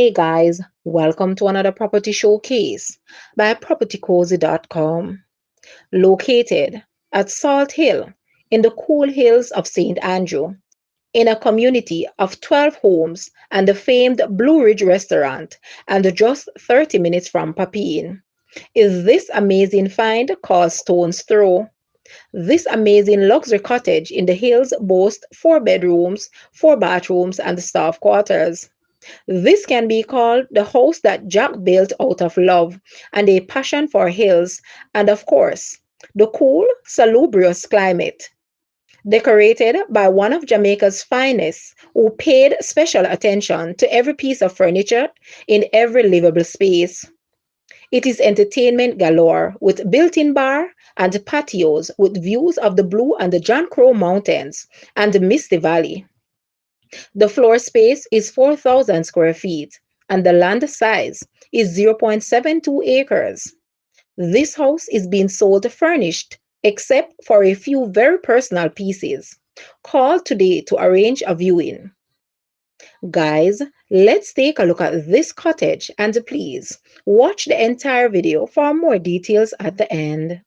Hey guys, welcome to another property showcase by propertycozy.com. Located at Salt Hill in the cool hills of St. Andrew, in a community of 12 homes and the famed Blue Ridge restaurant, and just 30 minutes from Papine, is this amazing find called Stone's Throw. This amazing luxury cottage in the hills boasts 4 bedrooms, 4 bathrooms, and staff quarters. This can be called the house that Jack built out of love and a passion for hills, and of course, the cool, salubrious climate. Decorated by one of Jamaica's finest, who paid special attention to every piece of furniture in every livable space. It is entertainment galore with built-in bar and patios with views of the Blue and the John Crow Mountains and the Misty Valley. The floor space is 4,000 square feet and the land size is 0.72 acres. This house is being sold furnished except for a few very personal pieces. Call today to arrange a viewing. Guys, let's take a look at this cottage and please watch the entire video for more details at the end.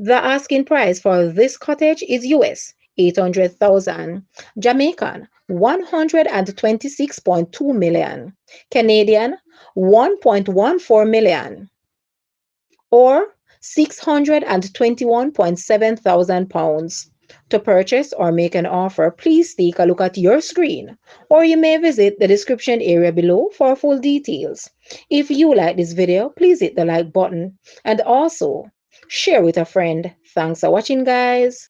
The asking price for this cottage is US 800,000, Jamaican 126.2 million, Canadian 1.14 million, or 621.7 thousand pounds. To purchase or make an offer, please take a look at your screen, or you may visit the description area below for full details. If you like this video, please hit the like button and also share with a friend. Thanks for watching, guys.